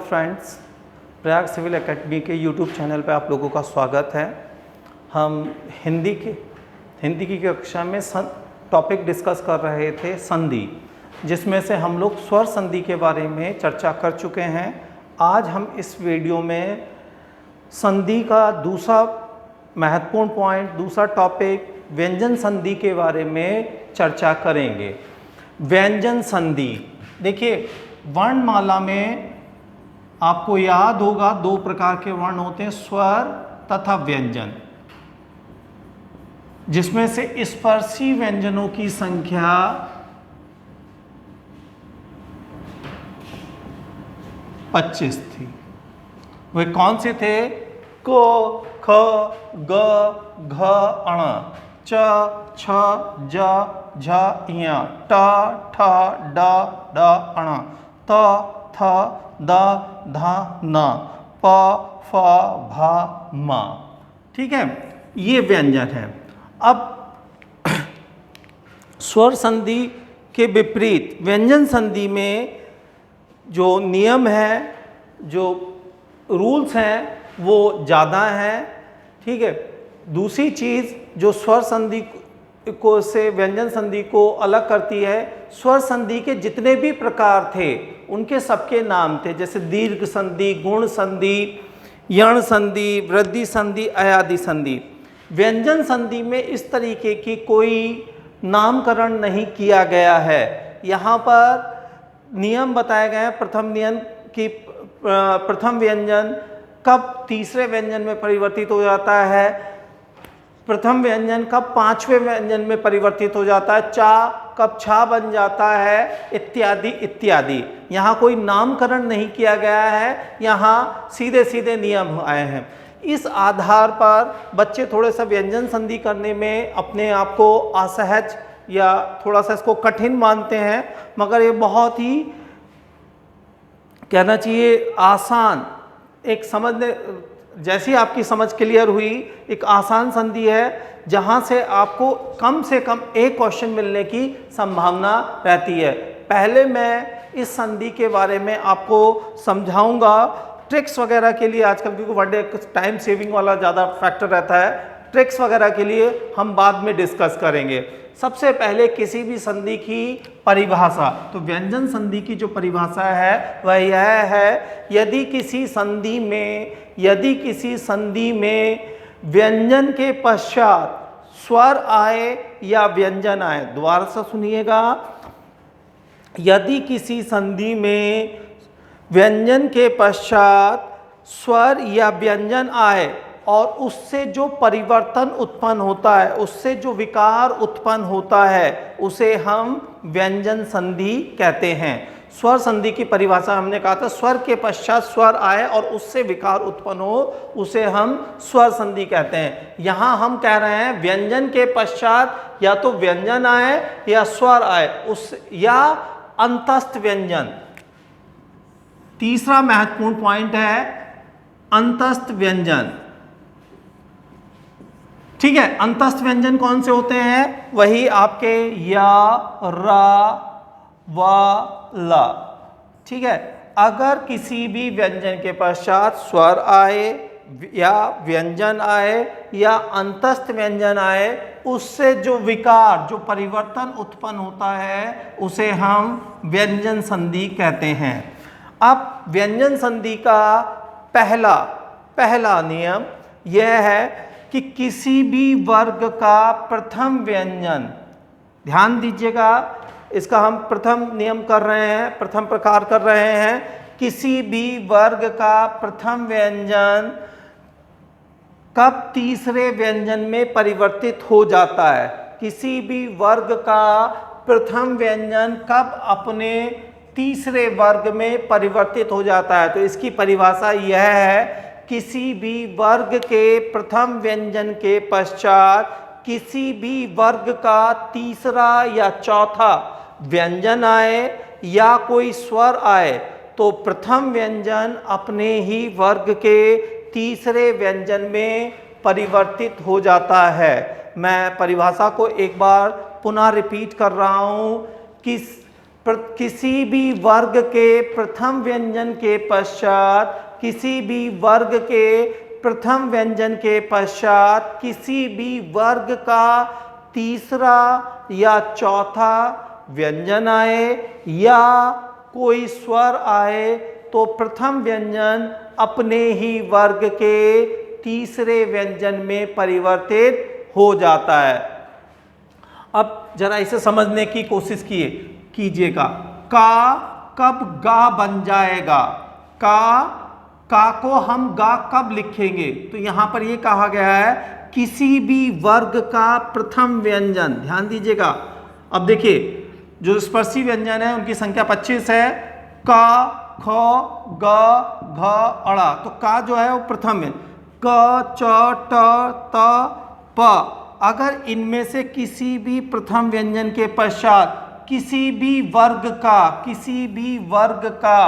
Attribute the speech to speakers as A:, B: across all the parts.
A: Friends, Prayag civil academy के YouTube channel पर आप लोगों का स्वागत है। हम हिंदी की कक्षा में टॉपिक डिस्कस कर रहे थे संधि, जिसमें से हम लोग स्वर संधि के बारे में चर्चा कर चुके हैं। आज हम इस वीडियो में संधि का दूसरा महत्वपूर्ण पॉइंट, दूसरा टॉपिक व्यंजन संधि के बारे में चर्चा करेंगे। व्यंजन संधि, देखिए वर्णमाला में आपको याद होगा दो प्रकार के वर्ण होते हैं, स्वर तथा व्यंजन, जिसमें से स्पर्शी व्यंजनों की संख्या 25 थी। वे कौन से थे? को, ख, ग, घ, अण, च, छ, ज, झ, ञ, ट, ठ, ड, ढ, अण, त, थ, द, ध, न, प, फ, भ, म। ठीक है, ये व्यंजन है। अब स्वर संधि के विपरीत व्यंजन संधि में जो नियम है, जो रूल्स हैं, वो ज़्यादा हैं। ठीक है, दूसरी चीज़ जो स्वर संधि को से व्यंजन संधि को अलग करती है, स्वर संधि के जितने भी प्रकार थे उनके सबके नाम थे, जैसे दीर्घ संधि, गुण संधि, यण संधि, वृद्धि संधि, अयादि संधि। व्यंजन संधि में इस तरीके की कोई नामकरण नहीं किया गया है। यहाँ पर नियम बताए गए हैं। प्रथम नियम कि प्रथम व्यंजन कब तीसरे व्यंजन में परिवर्तित हो जाता है, प्रथम व्यंजन कब पांचवें व्यंजन में परिवर्तित हो जाता है, चा कब छा बन जाता है, इत्यादि इत्यादि। यहाँ कोई नामकरण नहीं किया गया है, यहाँ सीधे सीधे नियम आए हैं। इस आधार पर बच्चे थोड़े सा व्यंजन संधि करने में अपने आप को असहज या थोड़ा सा इसको कठिन मानते हैं, मगर ये बहुत ही कहना चाहिए आसान, एक समझने जैसी आपकी समझ क्लियर हुई, एक आसान संधि है जहां से आपको कम से कम एक क्वेश्चन मिलने की संभावना रहती है। पहले मैं इस संधि के बारे में आपको समझाऊंगा। ट्रिक्स वगैरह के लिए आजकल क्योंकि वर्डे टाइम सेविंग वाला ज़्यादा फैक्टर रहता है, ट्रिक्स वगैरह के लिए हम बाद में डिस्कस करेंगे। सबसे पहले किसी भी संधि की परिभाषा, तो व्यंजन संधि की जो परिभाषा है वह यह है, यदि किसी संधि में व्यंजन के पश्चात स्वर आए या व्यंजन आए, दोबारा से सुनिएगा, यदि किसी संधि में व्यंजन के पश्चात स्वर या व्यंजन आए और उससे जो परिवर्तन उत्पन्न होता है, उससे जो विकार उत्पन्न होता है, उसे हम व्यंजन संधि कहते हैं। स्वर संधि की परिभाषा हमने कहा था, स्वर के पश्चात स्वर आए और उससे विकार उत्पन्न हो, उसे हम स्वर संधि कहते हैं। यहाँ हम कह रहे हैं व्यंजन के पश्चात या तो व्यंजन आए या स्वर आए, उस या अंतस्थ व्यंजन। तीसरा महत्वपूर्ण पॉइंट है अंतस्थ व्यंजन। ठीक है, अंतस्थ व्यंजन कौन से होते हैं? वही आपके या, रा, व, ल। ठीक है, अगर किसी भी व्यंजन के पश्चात स्वर आए या व्यंजन आए या अंतस्थ व्यंजन आए, उससे जो विकार, जो परिवर्तन उत्पन्न होता है, उसे हम व्यंजन संधि कहते हैं। अब व्यंजन संधि का पहला नियम यह है कि किसी भी वर्ग का प्रथम व्यंजन, ध्यान दीजिएगा, इसका हम प्रथम नियम कर रहे हैं, प्रथम प्रकार कर रहे हैं, किसी भी वर्ग का प्रथम व्यंजन कब तीसरे व्यंजन में परिवर्तित हो जाता है। किसी भी वर्ग का प्रथम व्यंजन कब अपने तीसरे वर्ग में परिवर्तित हो जाता है, तो इसकी परिभाषा यह है, किसी भी वर्ग के प्रथम व्यंजन के पश्चात किसी भी वर्ग का तीसरा या चौथा व्यंजन आए या कोई स्वर आए, तो प्रथम व्यंजन अपने ही वर्ग के तीसरे व्यंजन में परिवर्तित हो जाता है। मैं परिभाषा को एक बार पुनः रिपीट कर रहा हूँ कि किसी भी वर्ग के प्रथम व्यंजन के पश्चात, किसी भी वर्ग के प्रथम व्यंजन के पश्चात किसी भी वर्ग का तीसरा या चौथा व्यंजन आए या कोई स्वर आए तो प्रथम व्यंजन अपने ही वर्ग के तीसरे व्यंजन में परिवर्तित हो जाता है। अब जरा इसे समझने की कोशिश कीजिएगा। का कब गा बन जाएगा? का को हम गा कब लिखेंगे? तो यहां पर यह कहा गया है किसी भी वर्ग का प्रथम व्यंजन। ध्यान दीजिएगा। अब देखिए जो स्पर्शी व्यंजन है उनकी संख्या 25 है। का, ख, ग, घ, अड़ा। तो का जो है वो प्रथम है। क, च, ट, त, प। अगर इनमें से किसी भी प्रथम व्यंजन के पश्चात किसी भी वर्ग का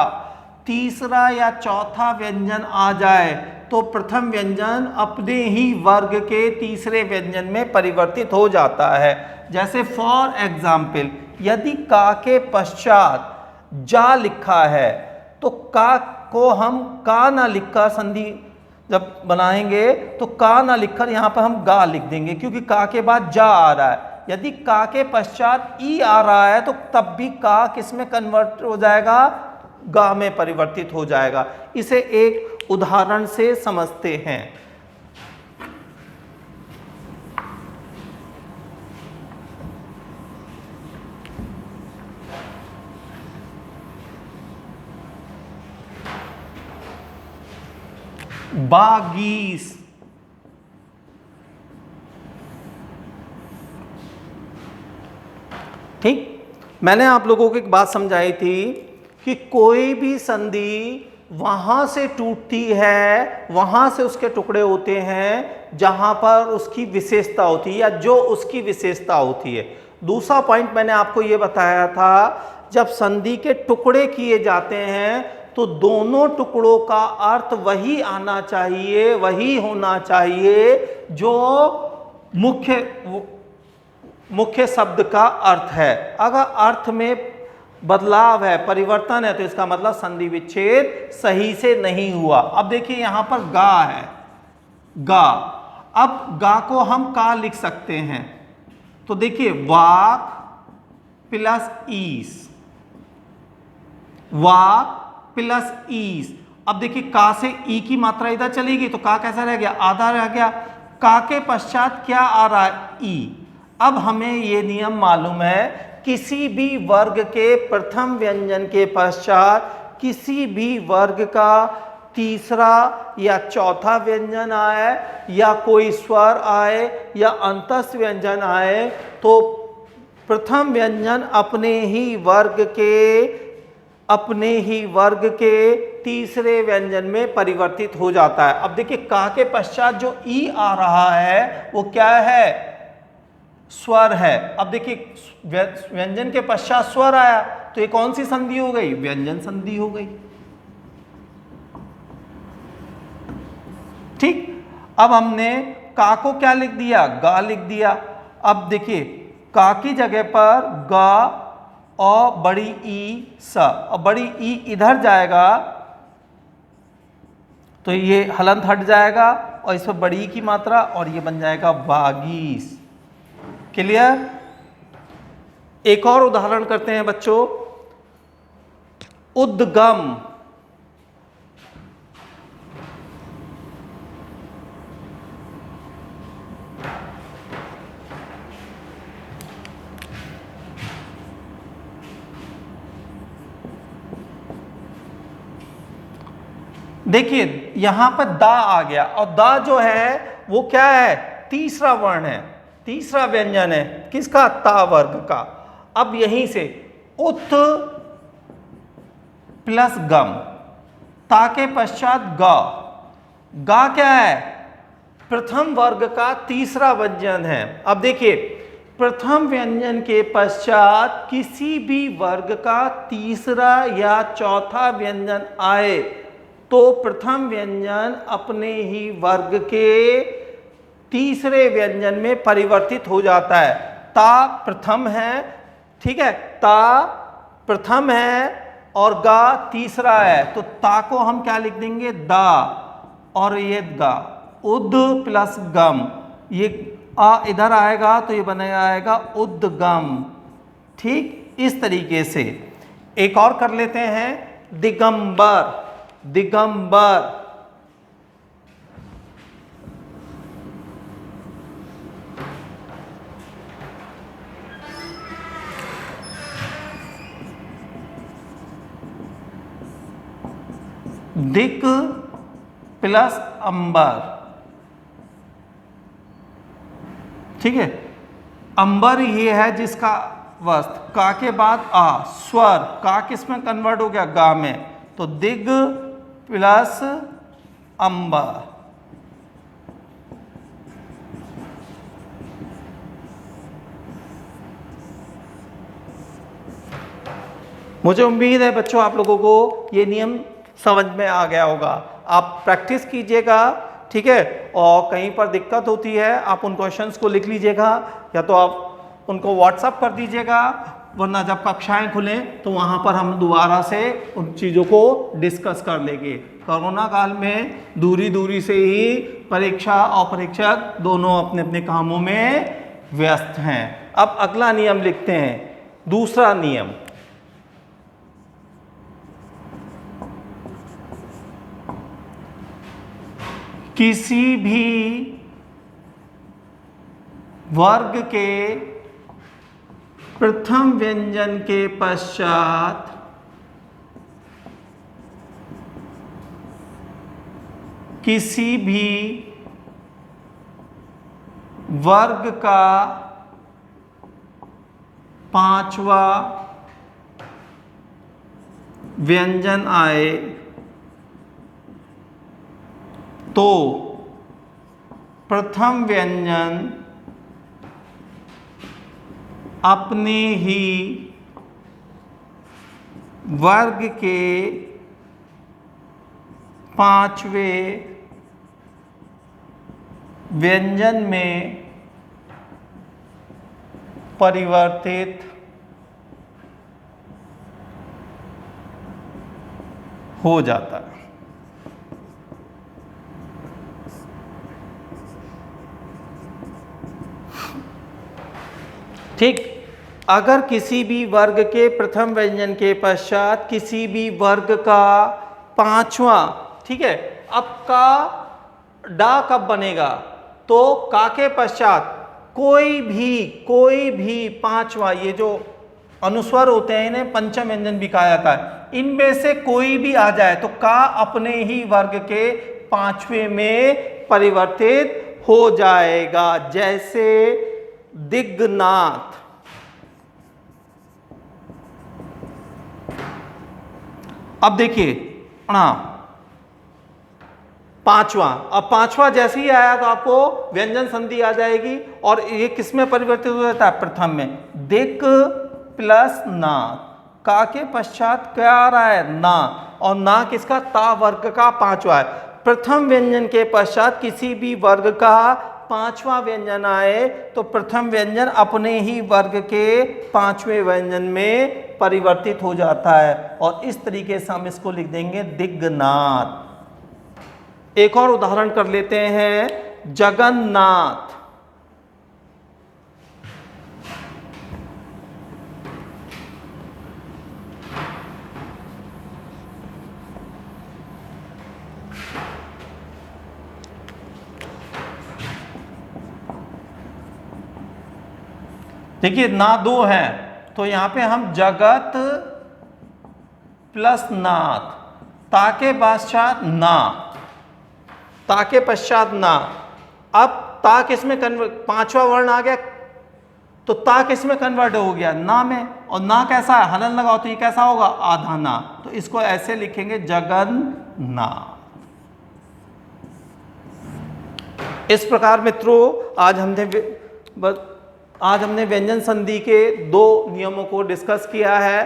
A: तीसरा या चौथा व्यंजन आ जाए तो प्रथम व्यंजन अपने ही वर्ग के तीसरे व्यंजन में परिवर्तित हो जाता है। जैसे फॉर एग्जाम्पल, यदि का के पश्चात जा लिखा है तो का को हम का ना लिखकर संधि जब बनाएंगे तो का ना लिखकर यहां पर हम गा लिख देंगे, क्योंकि का के बाद जा आ रहा है। यदि का के पश्चात ई आ रहा है तो तब भी का किस में कन्वर्ट हो जाएगा? गा में परिवर्तित हो जाएगा। इसे एक उदाहरण से समझते हैं। बागीस। ठीक, मैंने आप लोगों को एक बात समझाई थी कि कोई भी संधि वहां से टूटती है, वहां से उसके टुकड़े होते हैं जहां पर उसकी विशेषता होती है या जो उसकी विशेषता होती है। दूसरा पॉइंट मैंने आपको यह बताया था, जब संधि के टुकड़े किए जाते हैं तो दोनों टुकड़ों का अर्थ वही आना चाहिए, वही होना चाहिए जो मुख्य शब्द का अर्थ है। अगर अर्थ में बदलाव है, परिवर्तन है, तो इसका मतलब संधि विच्छेद सही से नहीं हुआ। अब देखिए यहां पर गा है, गा। अब गा को हम का लिख सकते हैं। तो देखिए वाक प्लस ईस, वाक प्लस ईस। अब देखिए का से ई की मात्रा इधर चलेगी तो का कैसा रह गया? आधा रह गया। का के पश्चात क्या आ रहा है? ई। अब हमें ये नियम मालूम है, किसी भी वर्ग के प्रथम व्यंजन के पश्चात किसी भी वर्ग का तीसरा या चौथा व्यंजन आए या कोई स्वर आए या अंतस्थ व्यंजन आए तो प्रथम व्यंजन अपने ही वर्ग के तीसरे व्यंजन में परिवर्तित हो जाता है। अब देखिए का के पश्चात जो ई आ रहा है वो क्या है? स्वर है। अब देखिए व्यंजन के पश्चात स्वर आया तो ये कौन सी संधि हो गई? व्यंजन संधि हो गई। ठीक, अब हमने का को क्या लिख दिया? गा लिख दिया। अब देखिए का की जगह पर गा और बड़ी ई स, और बड़ी ई इधर जाएगा तो ये हलंत हट जाएगा और इस पर बड़ी ई की मात्रा और ये बन जाएगा बागीस। क्लियर? एक और उदाहरण करते हैं बच्चों। उद्गम। देखिए यहां पर दा आ गया और दा जो है वो क्या है? तीसरा वर्ण है, तीसरा व्यंजन है। किसका? ता वर्ग का। अब यहीं से उत प्लस गम, ता के पश्चात गा। गा क्या है? प्रथम वर्ग का तीसरा व्यंजन है। अब देखिए प्रथम व्यंजन के पश्चात किसी भी वर्ग का तीसरा या चौथा व्यंजन आए तो प्रथम व्यंजन अपने ही वर्ग के तीसरे व्यंजन में परिवर्तित हो जाता है। ता प्रथम है, ठीक है, ता प्रथम है और गा तीसरा है, तो ता को हम क्या लिख देंगे, दा, और ये गा, उद प्लस गम, ये आ इधर आएगा तो ये बनेगा उद्गम। ठीक, इस तरीके से एक और कर लेते हैं, दिगंबर, दिगंबर। दिक प्लस अंबर, ठीक है। अंबर ये है जिसका वस्त्र, का के बाद आ, स्वर, का किस में कन्वर्ट हो गया, गा में, तो दिग प्लस अंबर। मुझे उम्मीद है बच्चों आप लोगों को ये नियम समझ में आ गया होगा। आप प्रैक्टिस कीजिएगा, ठीक है, और कहीं पर दिक्कत होती है आप उन क्वेश्चंस को लिख लीजिएगा, या तो आप उनको व्हाट्सअप कर दीजिएगा, वरना जब कक्षाएं खुलें तो वहाँ पर हम दोबारा से उन चीज़ों को डिस्कस कर लेंगे। कोरोना काल में दूरी दूरी से ही परीक्षा और परीक्षक दोनों अपने अपने कामों में व्यस्त हैं। अब अगला नियम लिखते हैं, दूसरा नियम, किसी भी वर्ग के प्रथम व्यंजन के पश्चात किसी भी वर्ग का पांचवा व्यंजन आए तो प्रथम व्यंजन अपने ही वर्ग के पांचवें व्यंजन में परिवर्तित हो जाता है। ठीक, अगर किसी भी वर्ग के प्रथम व्यंजन के पश्चात किसी भी वर्ग का पांचवा, ठीक है, अब का डा कब बनेगा, तो का के पश्चात कोई भी पांचवा, ये जो अनुस्वर होते हैं इन्हें पंचम व्यंजन भी कहा जाता है, इनमें से कोई भी आ जाए तो का अपने ही वर्ग के पांचवें में परिवर्तित हो जाएगा। जैसे दिग्नाथ, अब देखिए पांचवा, अब पांचवा जैसे ही आया तो आपको व्यंजन संधि आ जाएगी, और ये किस में परिवर्तित हो जाता है, प्रथम में। दिक प्लस ना, का के पश्चात क्या आ रहा है, ना, और ना किसका, ता वर्ग का पांचवा है। प्रथम व्यंजन के पश्चात किसी भी वर्ग का पांचवा व्यंजन आए तो प्रथम व्यंजन अपने ही वर्ग के पांचवें व्यंजन में परिवर्तित हो जाता है, और इस तरीके से हम इसको लिख देंगे दिग्नाथ। एक और उदाहरण कर लेते हैं, जगन्नाथ। देखिए ना दो है तो यहां पे हम जगत प्लस नाथ, ताके पश्चात ना, ताके पश्चात ना, अब ता किस में कन्वर्ट, पांचवा वर्ण आ गया तो ता किस में कन्वर्ट हो गया, ना में, और ना कैसा है, हलन लगाओ तो ये कैसा होगा, आधा ना, तो इसको ऐसे लिखेंगे जगन्नाथ। इस प्रकार मित्रों आज हमने व्यंजन संधि के दो नियमों को डिस्कस किया है।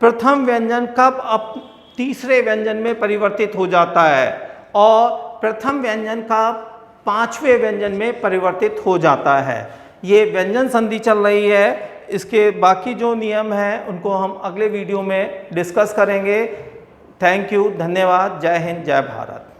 A: प्रथम व्यंजन कब अब तीसरे व्यंजन में परिवर्तित हो जाता है, और प्रथम व्यंजन कब पांचवें व्यंजन में परिवर्तित हो जाता है। ये व्यंजन संधि चल रही है, इसके बाकी जो नियम हैं उनको हम अगले वीडियो में डिस्कस करेंगे। थैंक यू, धन्यवाद, जय हिंद, जय भारत।